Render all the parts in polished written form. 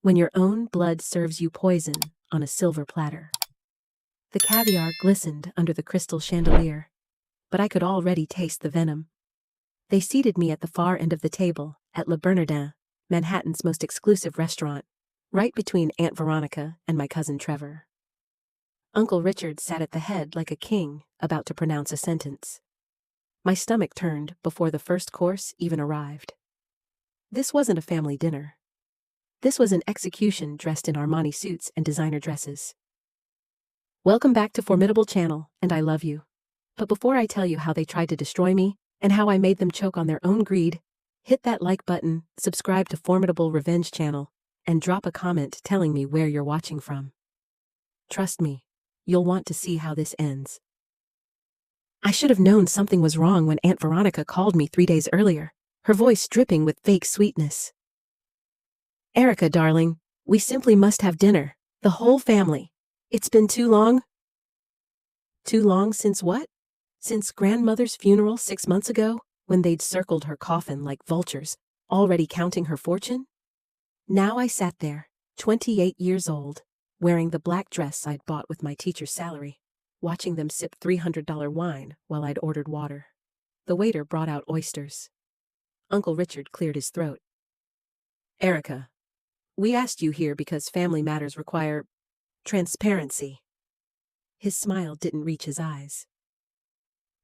when your own blood serves you poison on a silver platter. The caviar glistened under the crystal chandelier, but I could already taste the venom. They seated me at the far end of the table, at Le Bernardin, Manhattan's most exclusive restaurant, right between Aunt Veronica and my cousin Trevor. Uncle Richard sat at the head like a king, about to pronounce a sentence. My stomach turned before the first course even arrived. This wasn't a family dinner. This was an execution dressed in Armani suits and designer dresses. Welcome back to Formidable Channel, and I love you. But before I tell you how they tried to destroy me, and how I made them choke on their own greed, hit that like button, subscribe to Formidable Revenge channel, and drop a comment telling me where you're watching from. Trust me, you'll want to see how this ends. I should have known something was wrong when Aunt Veronica called me 3 days earlier, her voice dripping with fake sweetness. Erica, darling, we simply must have dinner, the whole family. It's been too long. Too long since what? Since grandmother's funeral 6 months ago, when they'd circled her coffin like vultures, already counting her fortune? Now I sat there, 28 years old, wearing the black dress I'd bought with my teacher's salary, watching them sip $300 wine while I'd ordered water. The waiter brought out oysters. Uncle Richard cleared his throat. Erica, we asked you here because family matters require transparency. His smile didn't reach his eyes.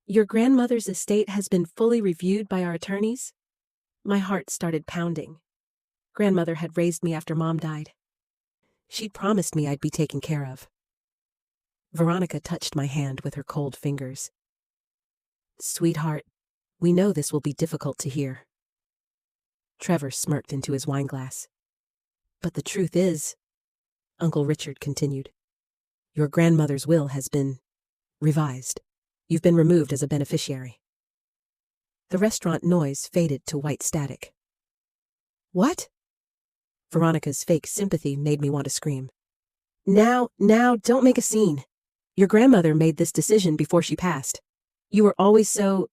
Your grandmother's estate has been fully reviewed by our attorneys? My heart started pounding. Grandmother had raised me after Mom died. She'd promised me I'd be taken care of. Veronica touched my hand with her cold fingers. Sweetheart, we know this will be difficult to hear. Trevor smirked into his wineglass. But the truth is, Uncle Richard continued, your grandmother's will has been revised. You've been removed as a beneficiary. The restaurant noise faded to white static. What? Veronica's fake sympathy made me want to scream. Now, don't make a scene. Your grandmother made this decision before she passed. You were always so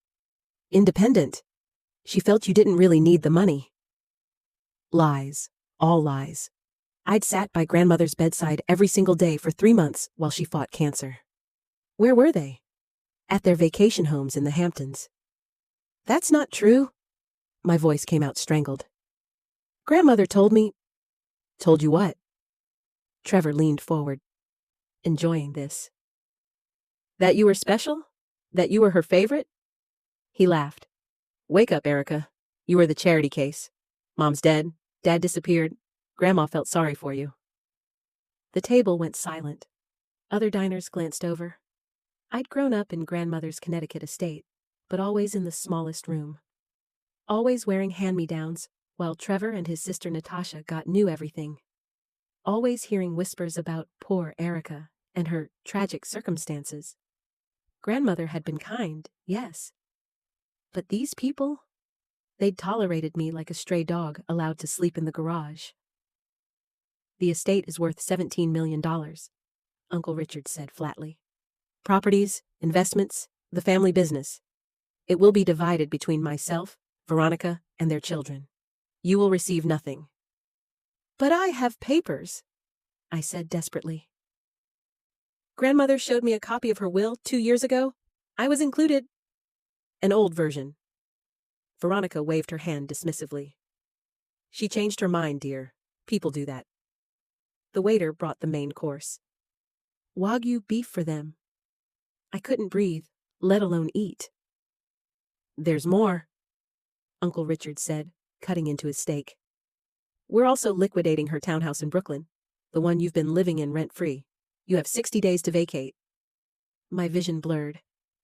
independent. She felt you didn't really need the money. Lies. All lies. I'd sat by grandmother's bedside every single day for 3 months while she fought cancer. Where were they? At their vacation homes in the Hamptons. That's not true. My voice came out strangled. Grandmother told me. Told you what? Trevor leaned forward, enjoying this. That you were special? That you were her favorite? He laughed. Wake up, Erica. You were the charity case. Mom's dead. Dad disappeared. Grandma felt sorry for you. The table went silent. Other diners glanced over. I'd grown up in grandmother's Connecticut estate, but always in the smallest room. Always wearing hand-me-downs, while Trevor and his sister Natasha got new everything. Always hearing whispers about poor Erica and her tragic circumstances. Grandmother had been kind, yes. But these people? They'd tolerated me like a stray dog allowed to sleep in the garage. The estate is worth $17 million, Uncle Richard said flatly. Properties, investments, the family business. It will be divided between myself, Veronica, and their children. You will receive nothing. But I have papers, I said desperately. Grandmother showed me a copy of her will 2 years ago. I was included. An old version. Veronica waved her hand dismissively. She changed her mind, dear. People do that. The waiter brought the main course. Wagyu beef for them. I couldn't breathe, let alone eat. There's more, Uncle Richard said, cutting into his steak. We're also liquidating her townhouse in Brooklyn, the one you've been living in rent-free. You have 60 days to vacate. My vision blurred.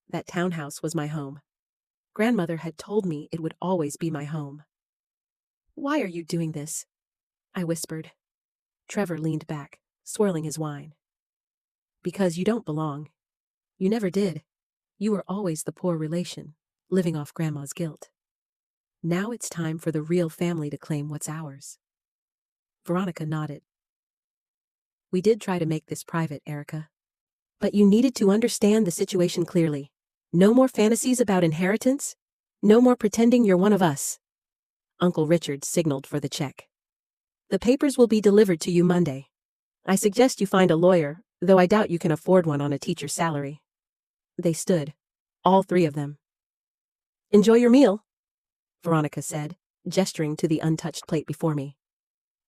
That townhouse was my home. Grandmother had told me it would always be my home. Why are you doing this? I whispered. Trevor leaned back, swirling his wine. Because you don't belong. You never did. You were always the poor relation, living off Grandma's guilt. Now it's time for the real family to claim what's ours. Veronica nodded. We did try to make this private, Erica. But you needed to understand the situation clearly. No more fantasies about inheritance. No more pretending you're one of us. Uncle Richard signaled for the check. The papers will be delivered to you Monday. I suggest you find a lawyer, though I doubt you can afford one on a teacher's salary. They stood, all three of them. Enjoy your meal, Veronica said, gesturing to the untouched plate before me.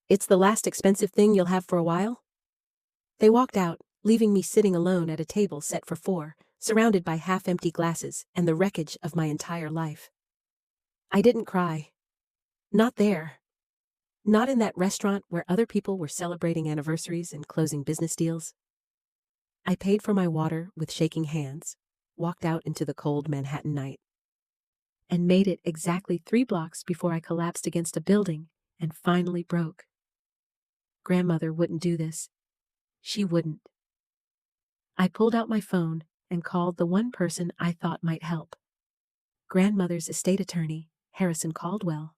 It's the last expensive thing you'll have for a while. They walked out, leaving me sitting alone at a table set for four, surrounded by half-empty glasses and the wreckage of my entire life. I didn't cry. Not there. Not in that restaurant where other people were celebrating anniversaries and closing business deals. I paid for my water with shaking hands, walked out into the cold Manhattan night, and made it exactly 3 blocks before I collapsed against a building and finally broke. Grandmother wouldn't do this. She wouldn't. I pulled out my phone and called the one person I thought might help. Grandmother's estate attorney, Harrison Caldwell.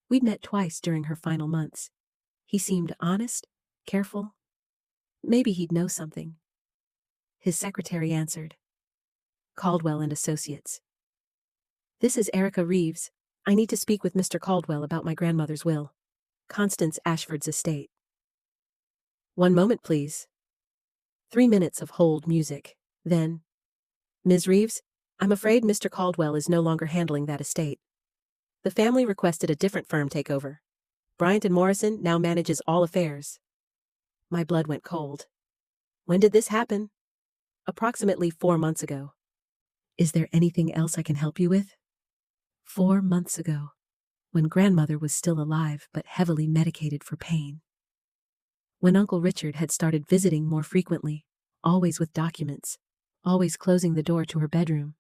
We'd met twice during her final months. He seemed honest, careful. Maybe he'd know something. His secretary answered. Caldwell and Associates. This is Erica Reeves. I need to speak with Mr. Caldwell about my grandmother's will. Constance Ashford's estate. 1 moment, please. 3 minutes of hold music. Then, Ms. Reeves, I'm afraid Mr. Caldwell is no longer handling that estate. The family requested a different firm take over. Bryant & Morrison now manages all affairs. My blood went cold. When did this happen? Approximately 4 months ago. Is there anything else I can help you with? 4 months ago, when grandmother was still alive but heavily medicated for pain. When Uncle Richard had started visiting more frequently, always with documents, always closing the door to her bedroom.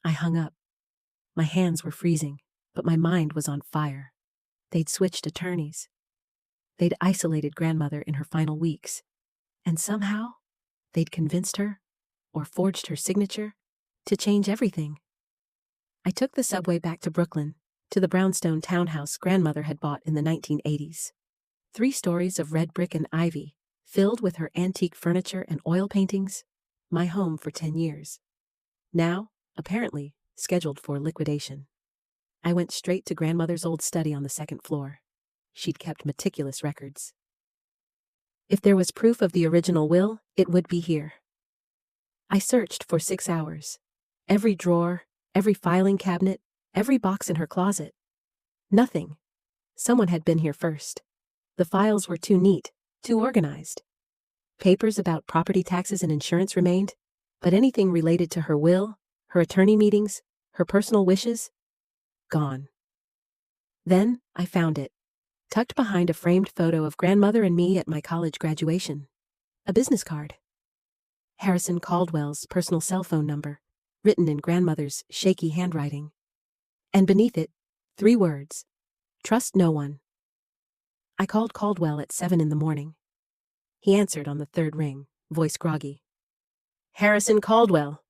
I hung up. My hands were freezing, but my mind was on fire. They'd switched attorneys. They'd isolated grandmother in her final weeks. And somehow, they'd convinced her, or forged her signature, to change everything. I took the subway back to Brooklyn, to the brownstone townhouse grandmother had bought in the 1980s. 3 stories of red brick and ivy, filled with her antique furniture and oil paintings. My home for 10 years. Now, apparently, scheduled for liquidation. I went straight to grandmother's old study on the 2nd floor. She'd kept meticulous records. If there was proof of the original will, it would be here. I searched for 6 hours. Every drawer, every filing cabinet, every box in her closet. Nothing. Someone had been here first. The files were too neat, too organized. Papers about property taxes and insurance remained, but anything related to her will, her attorney meetings, her personal wishes, gone. Then I found it, tucked behind a framed photo of grandmother and me at my college graduation. A business card. Harrison Caldwell's personal cell phone number, written in grandmother's shaky handwriting. And beneath it, 3 words. Trust no one. I called Caldwell at 7 in the morning. He answered on the 3rd ring, voice groggy. Harrison Caldwell.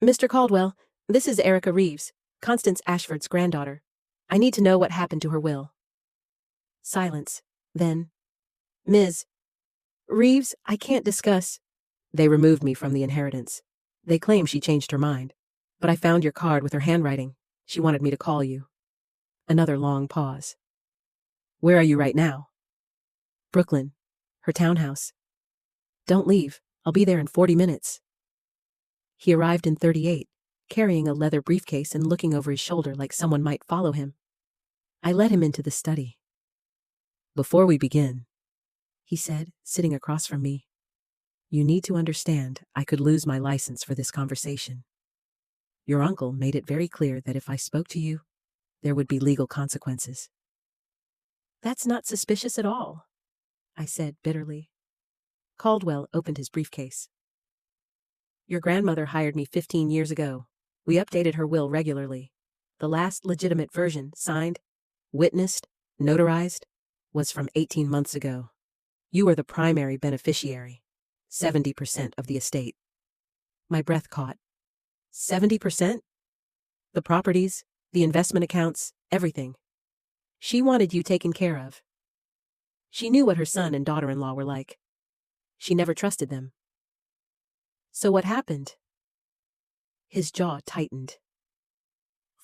Mr. Caldwell, this is Erica Reeves, Constance Ashford's granddaughter. I need to know what happened to her will. Silence. Then, Ms. Reeves, I can't discuss. They removed me from the inheritance. They claim she changed her mind. But I found your card with her handwriting. She wanted me to call you. Another long pause. Where are you right now? Brooklyn. Her townhouse. Don't leave. I'll be there in 40 minutes. He arrived in 38, carrying a leather briefcase and looking over his shoulder like someone might follow him. I led him into the study. Before we begin, he said, sitting across from me, you need to understand I could lose my license for this conversation. Your uncle made it very clear that if I spoke to you, there would be legal consequences. That's not suspicious at all, I said bitterly. Caldwell opened his briefcase. Your grandmother hired me 15 years ago. We updated her will regularly. The last legitimate version, signed, witnessed, notarized, was from 18 months ago. You are the primary beneficiary. 70% of the estate. My breath caught. 70%? The properties, the investment accounts, everything. She wanted you taken care of. She knew what her son and daughter-in-law were like. She never trusted them. So what happened? His jaw tightened.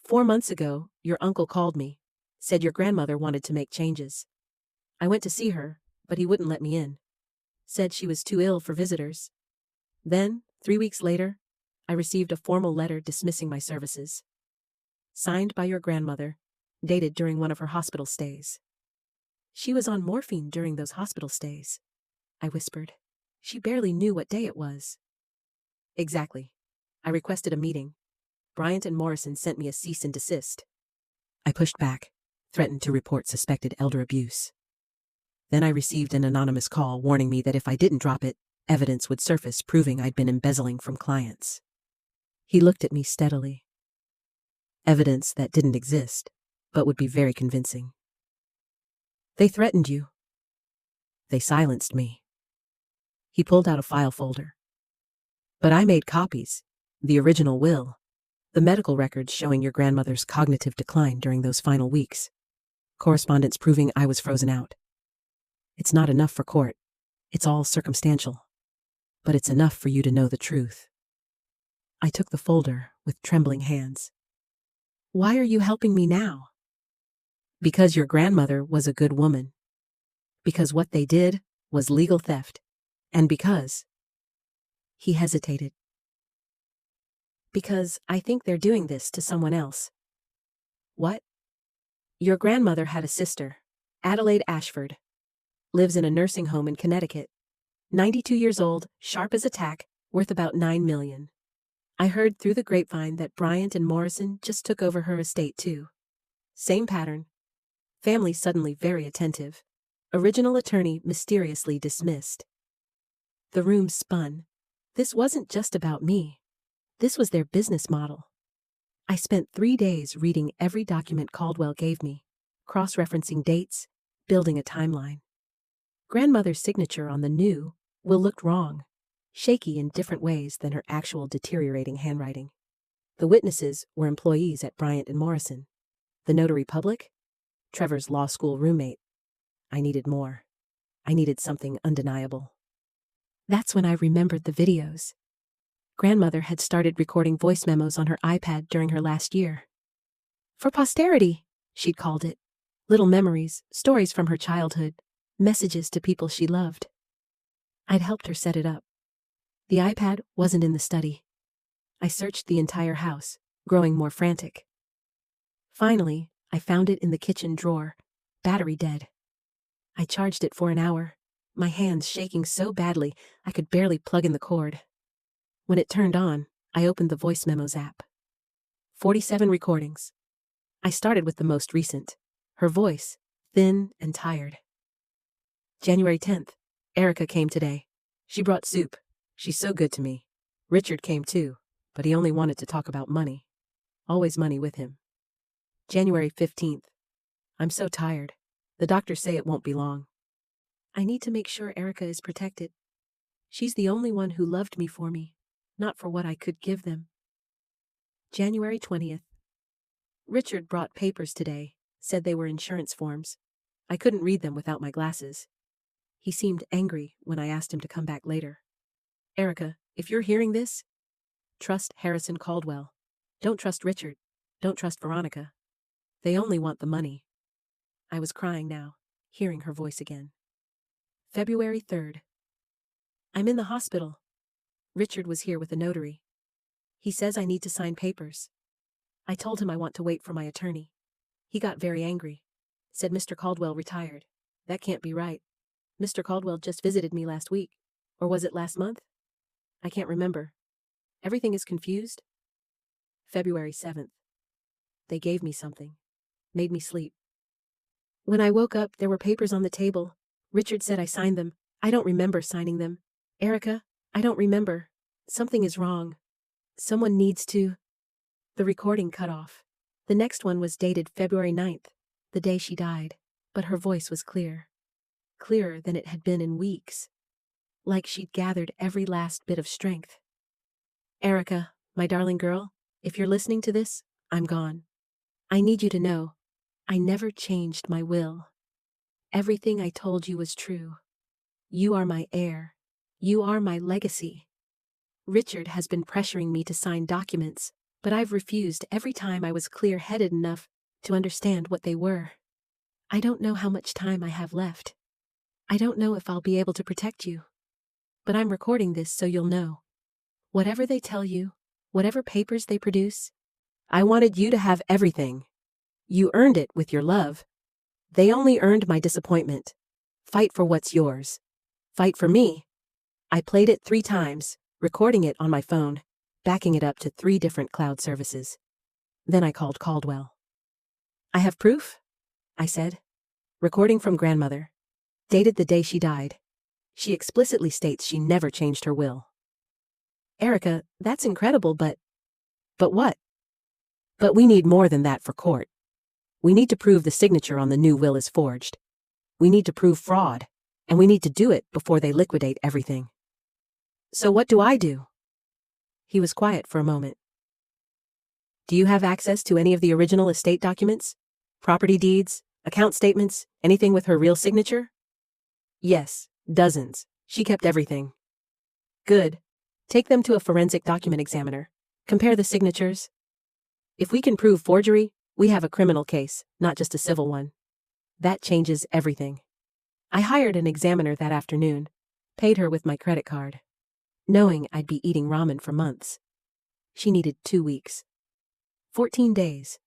4 months ago, your uncle called me, said your grandmother wanted to make changes. I went to see her, but he wouldn't let me in. Said she was too ill for visitors. Then, 3 weeks later, I received a formal letter dismissing my services. Signed by your grandmother, dated during one of her hospital stays. She was on morphine during those hospital stays, I whispered. She barely knew what day it was. Exactly. I requested a meeting. Bryant and Morrison sent me a cease and desist. I pushed back, threatened to report suspected elder abuse. Then I received an anonymous call warning me that if I didn't drop it, evidence would surface proving I'd been embezzling from clients. He looked at me steadily. Evidence that didn't exist, but would be very convincing. They threatened you. They silenced me. He pulled out a file folder. But I made copies, the original will, the medical records showing your grandmother's cognitive decline during those final weeks, correspondence proving I was frozen out. It's not enough for court. It's all circumstantial. But it's enough for you to know the truth. I took the folder with trembling hands. Why are you helping me now? Because your grandmother was a good woman. Because what they did was legal theft. And because... He hesitated. Because I think they're doing this to someone else. What? Your grandmother had a sister, Adelaide Ashford. Lives in a nursing home in Connecticut. 92 years old, sharp as a tack, worth about $9 million. I heard through the grapevine that Bryant and Morrison just took over her estate too. Same pattern. Family suddenly very attentive. Original attorney mysteriously dismissed. The room spun. This wasn't just about me. This was their business model. I spent 3 days reading every document Caldwell gave me, cross-referencing dates, building a timeline. Grandmother's signature on the new will looked wrong, shaky in different ways than her actual deteriorating handwriting. The witnesses were employees at Bryant and Morrison. The notary public? Trevor's law school roommate. I needed more. I needed something undeniable. That's when I remembered the videos. Grandmother had started recording voice memos on her iPad during her last year. For posterity, she'd called it. Little memories, stories from her childhood, messages to people she loved. I'd helped her set it up. The iPad wasn't in the study. I searched the entire house, growing more frantic. Finally, I found it in the kitchen drawer, battery dead. I charged it for an hour, my hands shaking so badly I could barely plug in the cord. When it turned on, I opened the voice memos app. 47 recordings. I started with the most recent, her voice, thin and tired. January 10th. Erica came today. She brought soup. She's so good to me. Richard came too, but he only wanted to talk about money. Always money with him. January 15th. I'm so tired. The doctors say it won't be long. I need to make sure Erica is protected. She's the only one who loved me for me, not for what I could give them. January 20th. Richard brought papers today, said they were insurance forms. I couldn't read them without my glasses. He seemed angry when I asked him to come back later. Erica, if you're hearing this, trust Harrison Caldwell. Don't trust Richard. Don't trust Veronica. They only want the money. I was crying now, hearing her voice again. February 3rd. I'm in the hospital. Richard was here with a notary. He says I need to sign papers. I told him I want to wait for my attorney. He got very angry. Said Mr. Caldwell retired. That can't be right. Mr. Caldwell just visited me last week. Or was it last month? I can't remember. Everything is confused. February 7th. They gave me something. Made me sleep. When I woke up, there were papers on the table. Richard said I signed them. I don't remember signing them. Erica, I don't remember. Something is wrong. Someone needs to... The recording cut off. The next one was dated February 9th, the day she died, but her voice was clear. Clearer than it had been in weeks. Like she'd gathered every last bit of strength. Erica, my darling girl, if you're listening to this, I'm gone. I need you to know, I never changed my will. Everything I told you was true. You are my heir. You are my legacy. Richard has been pressuring me to sign documents, but I've refused every time I was clear-headed enough to understand what they were. I don't know how much time I have left. I don't know if I'll be able to protect you. But I'm recording this so you'll know. Whatever they tell you, whatever papers they produce, I wanted you to have everything. You earned it with your love. They only earned my disappointment. Fight for what's yours. Fight for me. I played it 3 times, recording it on my phone, backing it up to 3 different cloud services. Then I called Caldwell. I have proof, I said. Recording from grandmother. Dated the day she died. She explicitly states she never changed her will. Erica, that's incredible, but what? But we need more than that for court. We need to prove the signature on the new will is forged. We need to prove fraud, and we need to do it before they liquidate everything. So what do I do? He was quiet for a moment. Do you have access to any of the original estate documents? Property deeds, account statements, anything with her real signature? Yes, dozens. She kept everything. Good. Take them to a forensic document examiner. Compare the signatures. If we can prove forgery, we have a criminal case, not just a civil one. That changes everything. I hired an examiner that afternoon, paid her with my credit card, knowing I'd be eating ramen for months. She needed 2 weeks. 14 days.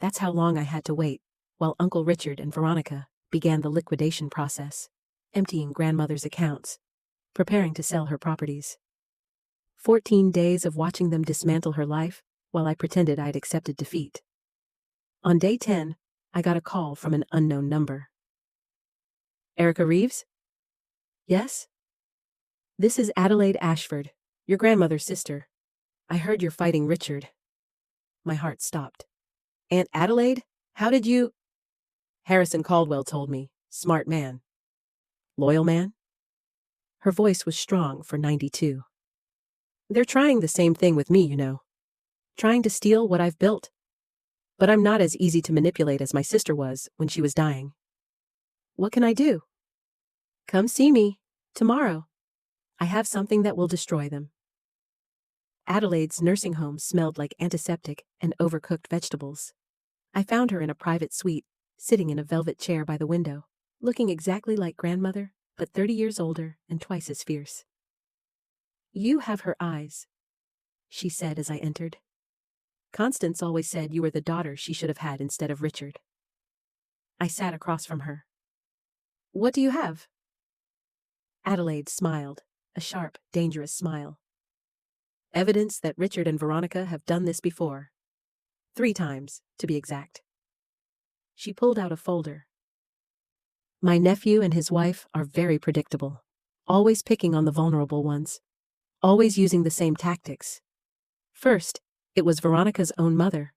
That's how long I had to wait, while Uncle Richard and Veronica began the liquidation process, emptying grandmother's accounts, preparing to sell her properties. 14 days of watching them dismantle her life, while I pretended I'd accepted defeat. On day 10, I got a call from an unknown number. Erica Reeves? Yes? This is Adelaide Ashford, your grandmother's sister. I heard you're fighting Richard. My heart stopped. Aunt Adelaide? How did you? Harrison Caldwell told me. Smart man. Loyal man? Her voice was strong for 92. They're trying the same thing with me, you know. Trying to steal what I've built. But I'm not as easy to manipulate as my sister was when she was dying. What can I do? Come see me, tomorrow. I have something that will destroy them. Adelaide's nursing home smelled like antiseptic and overcooked vegetables. I found her in a private suite, sitting in a velvet chair by the window, looking exactly like grandmother, but 30 years older and twice as fierce. You have her eyes, she said as I entered. Constance always said you were the daughter she should have had instead of Richard. I sat across from her. What do you have? Adelaide smiled, a sharp, dangerous smile. Evidence that Richard and Veronica have done this before. 3 times, to be exact. She pulled out a folder. My nephew and his wife are very predictable, always picking on the vulnerable ones, always using the same tactics. First, it was Veronica's own mother,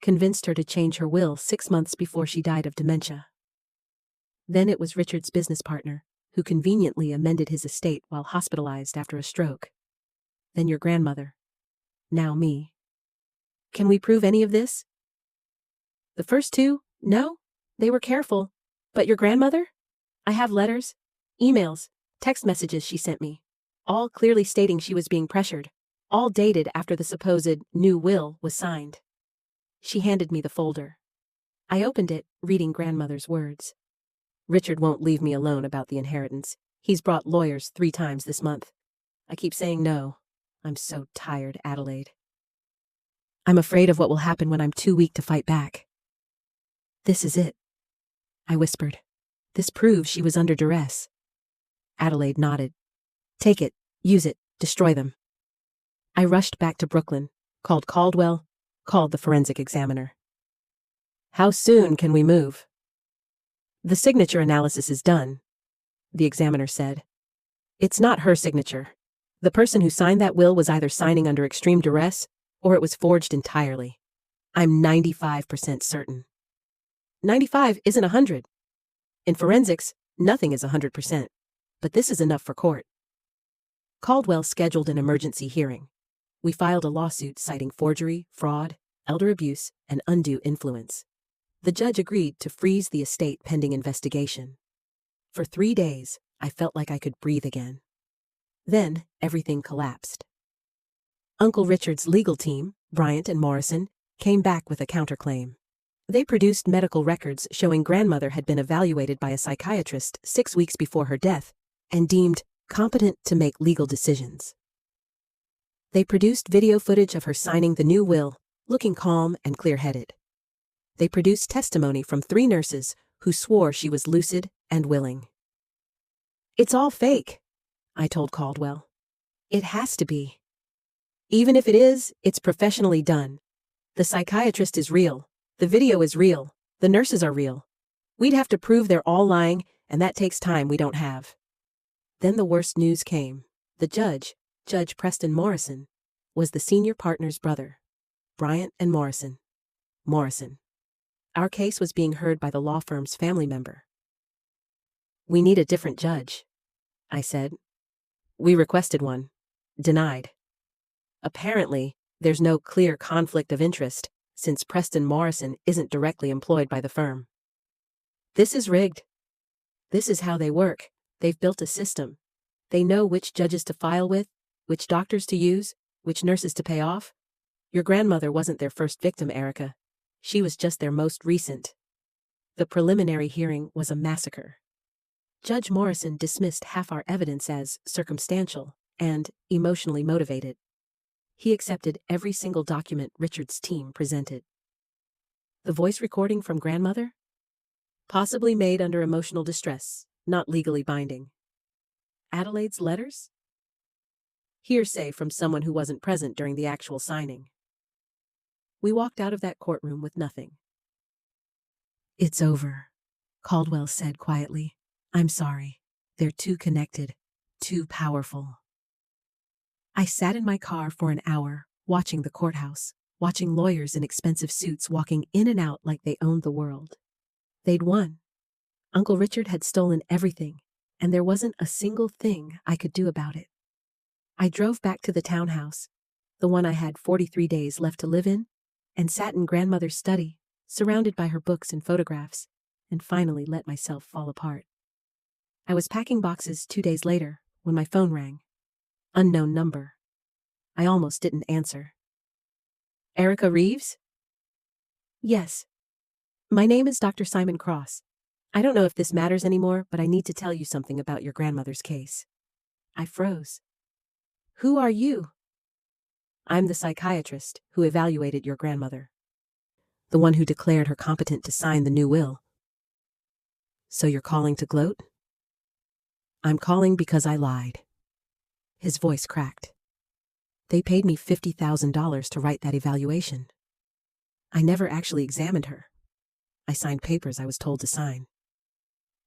convinced her to change her will 6 months before she died of dementia. Then it was Richard's business partner, who conveniently amended his estate while hospitalized after a stroke. Then your grandmother. Now me. Can we prove any of this? The first 2, no, they were careful. But your grandmother? I have letters, emails, text messages she sent me, all clearly stating she was being pressured, all dated after the supposed new will was signed. She handed me the folder. I opened it, reading grandmother's words. Richard won't leave me alone about the inheritance. He's brought lawyers 3 times this month. I keep saying no. I'm so tired, Adelaide. I'm afraid of what will happen when I'm too weak to fight back. This is it, I whispered. This proves she was under duress. Adelaide nodded. Take it, use it, destroy them. I rushed back to Brooklyn, called Caldwell, called the forensic examiner. How soon can we move? The signature analysis is done, the examiner said. It's not her signature. The person who signed that will was either signing under extreme duress, or it was forged entirely. I'm 95% certain. 95 isn't 100. In forensics, nothing is 100%, but this is enough for court. Caldwell scheduled an emergency hearing. We filed a lawsuit citing forgery, fraud, elder abuse, and undue influence. The judge agreed to freeze the estate pending investigation. For 3 days, I felt like I could breathe again. Then, everything collapsed. Uncle Richard's legal team, Bryant and Morrison, came back with a counterclaim. They produced medical records showing grandmother had been evaluated by a psychiatrist 6 weeks before her death and deemed competent to make legal decisions. They produced video footage of her signing the new will, looking calm and clear-headed. They produced testimony from 3 nurses who swore she was lucid and willing. "It's all fake," I told Caldwell. "It has to be. Even if it is, it's professionally done. The psychiatrist is real. The video is real. The nurses are real. We'd have to prove they're all lying, and that takes time we don't have." Then the worst news came. The judge, Judge Preston Morrison, was the senior partner's brother, Bryant and Morrison. Our case was being heard by the law firm's family member. "We need a different judge," I said. "We requested one. Denied. Apparently, there's no clear conflict of interest, since Preston Morrison isn't directly employed by the firm." "This is rigged. This is how they work. They've built a system. They know which judges to file with, which doctors to use, which nurses to pay off. Your grandmother wasn't their first victim, Erica. She was just their most recent." The preliminary hearing was a massacre. Judge Morrison dismissed half our evidence as circumstantial and emotionally motivated. He accepted every single document Richard's team presented. The voice recording from grandmother? Possibly made under emotional distress, not legally binding. Adelaide's letters? Hearsay from someone who wasn't present during the actual signing. We walked out of that courtroom with nothing. "It's over," Caldwell said quietly. "I'm sorry. They're too connected, too powerful." I sat in my car for an hour, watching the courthouse, watching lawyers in expensive suits walking in and out like they owned the world. They'd won. Uncle Richard had stolen everything, and there wasn't a single thing I could do about it. I drove back to the townhouse, the one I had 43 days left to live in, and sat in grandmother's study, surrounded by her books and photographs, and finally let myself fall apart. I was packing boxes 2 days later when my phone rang. Unknown number. I almost didn't answer. "Erica Reeves?" "Yes. My name is Dr. Simon Cross. I don't know if this matters anymore, but I need to tell you something about your grandmother's case." I froze. "Who are you?" "I'm the psychiatrist who evaluated your grandmother. The one who declared her competent to sign the new will." "So you're calling to gloat?" "I'm calling because I lied." His voice cracked. "They paid me $50,000 to write that evaluation. I never actually examined her. I signed papers I was told to sign.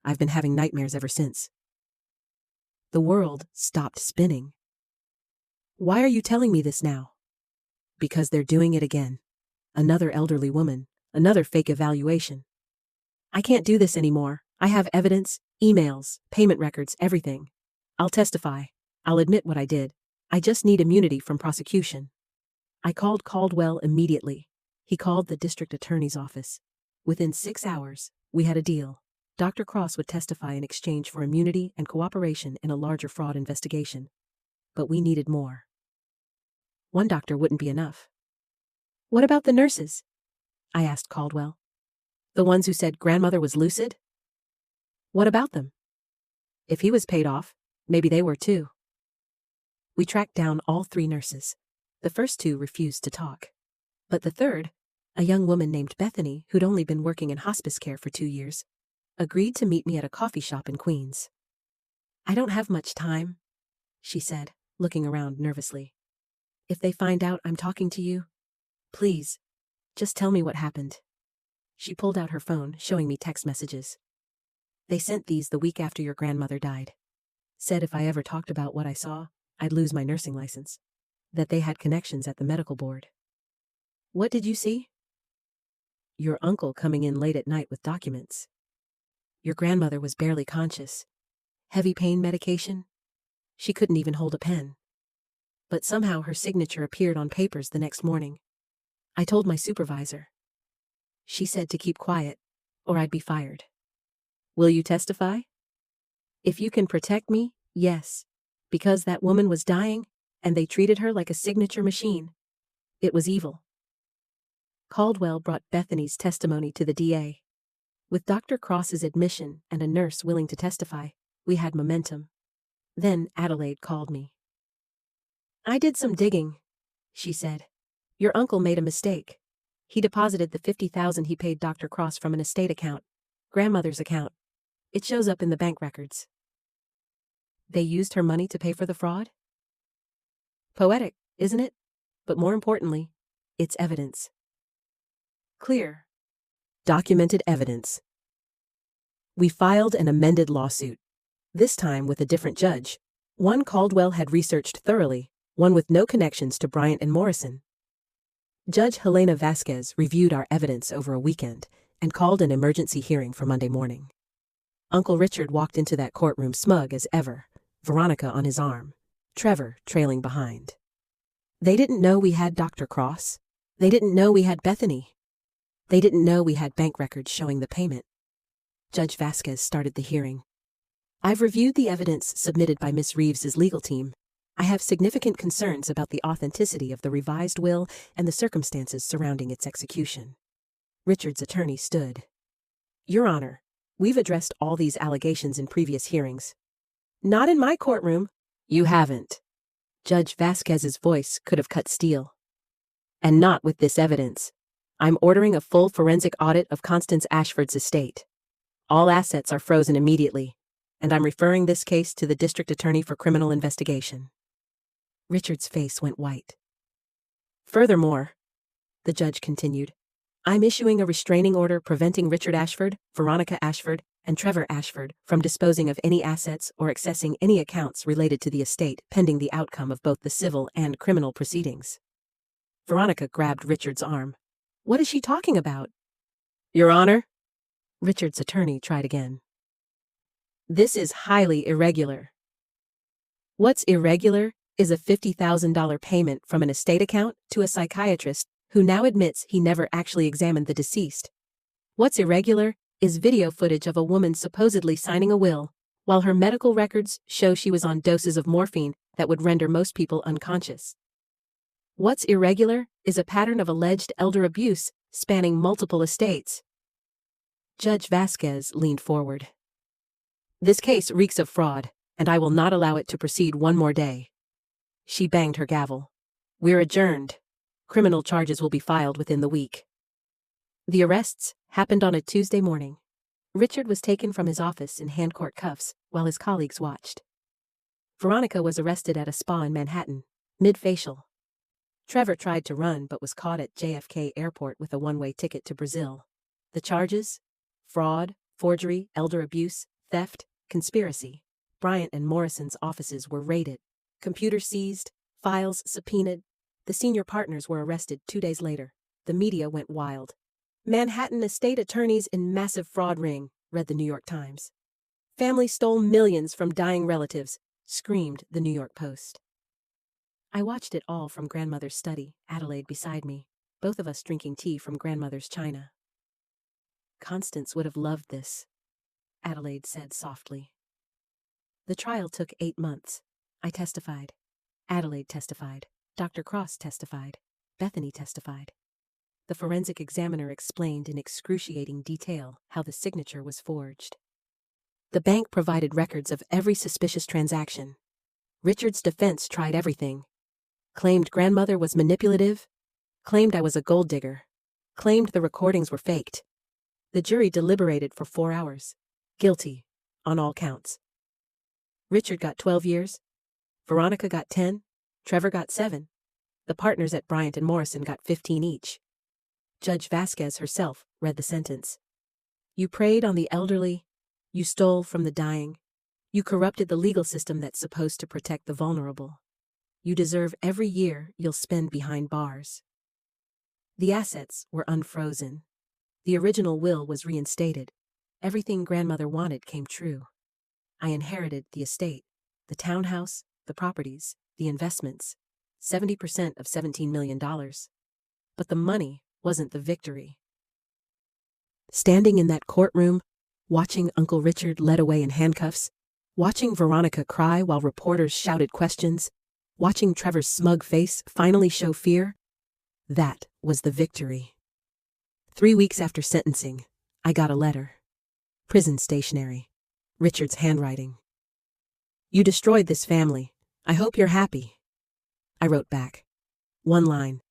I've been having nightmares ever since." The world stopped spinning. "Why are you telling me this now?" "Because they're doing it again. Another elderly woman, another fake evaluation. I can't do this anymore. I have evidence, emails, payment records, everything. I'll testify. I'll admit what I did. I just need immunity from prosecution." I called Caldwell immediately. He called the district attorney's office. Within 6 hours, we had a deal. Dr. Cross would testify in exchange for immunity and cooperation in a larger fraud investigation. But we needed more. One doctor wouldn't be enough. "What about the nurses?" I asked Caldwell. "The ones who said grandmother was lucid?" "What about them?" If he was paid off, maybe they were too. We tracked down all 3 nurses. The first 2 refused to talk. But the third, a young woman named Bethany who'd only been working in hospice care for 2 years, agreed to meet me at a coffee shop in Queens. "I don't have much time," she said, looking around nervously. "If they find out I'm talking to you, please, just tell me what happened." She pulled out her phone, showing me text messages. "They sent these the week after your grandmother died. Said if I ever talked about what I saw, I'd lose my nursing license. That they had connections at the medical board." "What did you see?" "Your uncle coming in late at night with documents. Your grandmother was barely conscious. Heavy pain medication. She couldn't even hold a pen. But somehow her signature appeared on papers the next morning. I told my supervisor. She said to keep quiet, or I'd be fired." "Will you testify?" "If you can protect me, yes. Because that woman was dying, and they treated her like a signature machine. It was evil." Caldwell brought Bethany's testimony to the DA. With Dr. Cross's admission and a nurse willing to testify, we had momentum. Then Adelaide called me. "I did some digging," she said. "Your uncle made a mistake. He deposited the $50,000 he paid Dr. Cross from an estate account, grandmother's account. It shows up in the bank records." They used her money to pay for the fraud? Poetic, isn't it? But more importantly, it's evidence. Clear, documented evidence. We filed an amended lawsuit, this time with a different judge. One Caldwell had researched thoroughly, one with no connections to Bryant and Morrison. Judge Helena Vasquez reviewed our evidence over a weekend and called an emergency hearing for Monday morning. Uncle Richard walked into that courtroom smug as ever, Veronica on his arm, Trevor trailing behind. They didn't know we had Dr. Cross. They didn't know we had Bethany. They didn't know we had bank records showing the payment. Judge Vasquez started the hearing. "I've reviewed the evidence submitted by Miss Reeves's legal team. I have significant concerns about the authenticity of the revised will and the circumstances surrounding its execution." Richard's attorney stood. "Your Honor, we've addressed all these allegations in previous hearings." "Not in my courtroom." "You haven't." Judge Vasquez's voice could have cut steel. "And not with this evidence. I'm ordering a full forensic audit of Constance Ashford's estate. All assets are frozen immediately, and I'm referring this case to the district attorney for criminal investigation." Richard's face went white. "Furthermore," the judge continued, "I'm issuing a restraining order preventing Richard Ashford, Veronica Ashford, and Trevor Ashford from disposing of any assets or accessing any accounts related to the estate pending the outcome of both the civil and criminal proceedings." Veronica grabbed Richard's arm. "What is she talking about?" "Your Honor," Richard's attorney tried again. "This is highly irregular." "What's irregular is a $50,000 payment from an estate account to a psychiatrist who now admits he never actually examined the deceased. What's irregular is video footage of a woman supposedly signing a will, while her medical records show she was on doses of morphine that would render most people unconscious. What's irregular is a pattern of alleged elder abuse spanning multiple estates." Judge Vasquez leaned forward. "This case reeks of fraud, and I will not allow it to proceed one more day." She banged her gavel. "We're adjourned. Criminal charges will be filed within the week." The arrests happened on a Tuesday morning. Richard was taken from his office in hand-court cuffs while his colleagues watched. Veronica was arrested at a spa in Manhattan, mid-facial. Trevor tried to run but was caught at JFK Airport with a one-way ticket to Brazil. The charges? Fraud, forgery, elder abuse, theft, conspiracy. Bryant and Morrison's offices were raided, computers seized, files subpoenaed. The senior partners were arrested 2 days later. The media went wild. "Manhattan estate attorneys in massive fraud ring," read the New York Times. "Family stole millions from dying relatives," screamed the New York Post. I watched it all from grandmother's study, Adelaide beside me, both of us drinking tea from grandmother's china. "Constance would have loved this," Adelaide said softly. The trial took 8 months. I testified. Adelaide testified. Dr. Cross testified. Bethany testified. The forensic examiner explained in excruciating detail how the signature was forged. The bank provided records of every suspicious transaction. Richard's defense tried everything. Claimed grandmother was manipulative. Claimed I was a gold digger. Claimed the recordings were faked. The jury deliberated for 4 hours. Guilty, on all counts. Richard got 12 years. Veronica got 10. Trevor got 7. The partners at Bryant and Morrison got 15 each. Judge Vasquez herself read the sentence. "You preyed on the elderly. You stole from the dying. You corrupted the legal system that's supposed to protect the vulnerable. You deserve every year you'll spend behind bars." The assets were unfrozen. The original will was reinstated. Everything grandmother wanted came true. I inherited the estate, the townhouse, the properties, the investments, 70% of $17 million. But the money wasn't the victory. Standing in that courtroom, watching Uncle Richard led away in handcuffs, watching Veronica cry while reporters shouted questions, watching Trevor's smug face finally show fear, that was the victory. 3 weeks after sentencing, I got a letter. Prison stationery. Richard's handwriting. You destroyed this family. I hope you're happy. I wrote back. One line.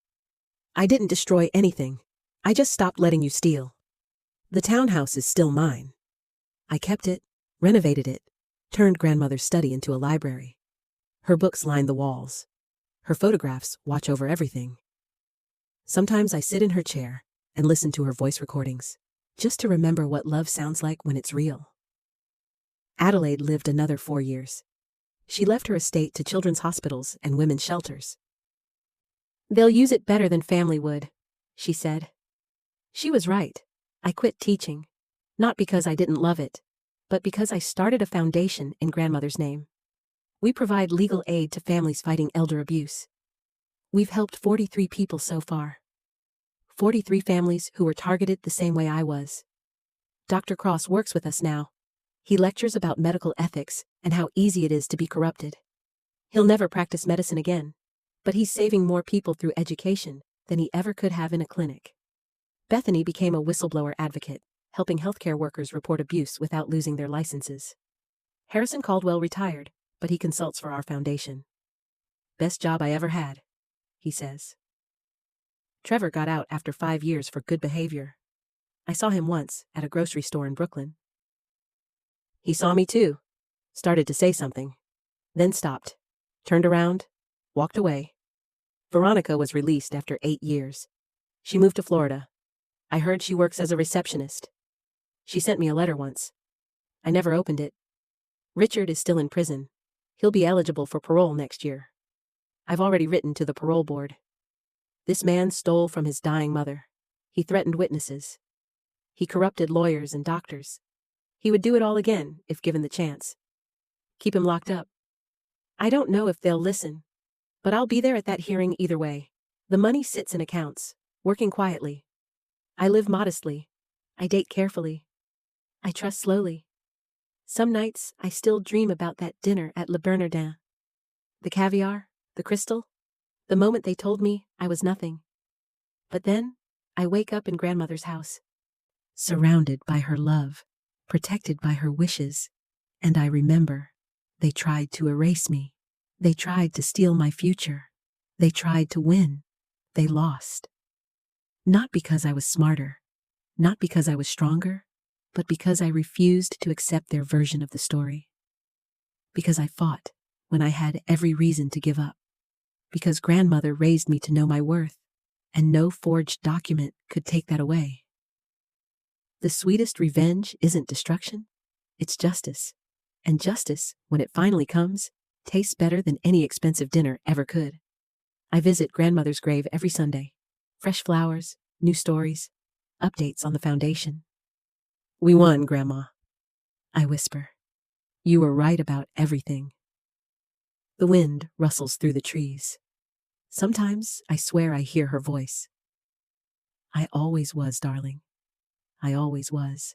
I didn't destroy anything. I just stopped letting you steal. The townhouse is still mine. I kept it, renovated it, turned grandmother's study into a library. Her books line the walls. Her photographs watch over everything. Sometimes I sit in her chair and listen to her voice recordings, just to remember what love sounds like when it's real. Adelaide lived another 4 years. She left her estate to children's hospitals and women's shelters. They'll use it better than family would, she said. She was right. I quit teaching, not because I didn't love it, but because I started a foundation in grandmother's name. We provide legal aid to families fighting elder abuse. We've helped 43 people so far. 43 families who were targeted the same way I was. Dr. Cross works with us now. He lectures about medical ethics and how easy it is to be corrupted. He'll never practice medicine again, but he's saving more people through education than he ever could have in a clinic. Bethany became a whistleblower advocate, helping healthcare workers report abuse without losing their licenses. Harrison Caldwell retired, but he consults for our foundation. Best job I ever had, he says. Trevor got out after 5 years for good behavior. I saw him once at a grocery store in Brooklyn. He saw me too, started to say something, then stopped, turned around, walked away. Veronica was released after 8 years. She moved to Florida. I heard she works as a receptionist. She sent me a letter once. I never opened it. Richard is still in prison. He'll be eligible for parole next year. I've already written to the parole board. This man stole from his dying mother. He threatened witnesses. He corrupted lawyers and doctors. He would do it all again if given the chance. Keep him locked up. I don't know if they'll listen, but I'll be there at that hearing either way. The money sits in accounts, working quietly. I live modestly. I date carefully. I trust slowly. Some nights I still dream about that dinner at Le Bernardin. The caviar, the crystal, the moment they told me I was nothing. But then I wake up in grandmother's house, surrounded by her love, protected by her wishes, and I remember, they tried to erase me. They tried to steal my future. They tried to win. They lost. Not because I was smarter, not because I was stronger, but because I refused to accept their version of the story. Because I fought when I had every reason to give up. Because grandmother raised me to know my worth, and no forged document could take that away. The sweetest revenge isn't destruction, it's justice. And justice, when it finally comes, tastes better than any expensive dinner ever could. I visit grandmother's grave every Sunday. Fresh flowers, new stories, updates on the foundation. We won, Grandma, I whisper. You were right about everything. The wind rustles through the trees. Sometimes I swear I hear her voice. I always was, darling. I always was.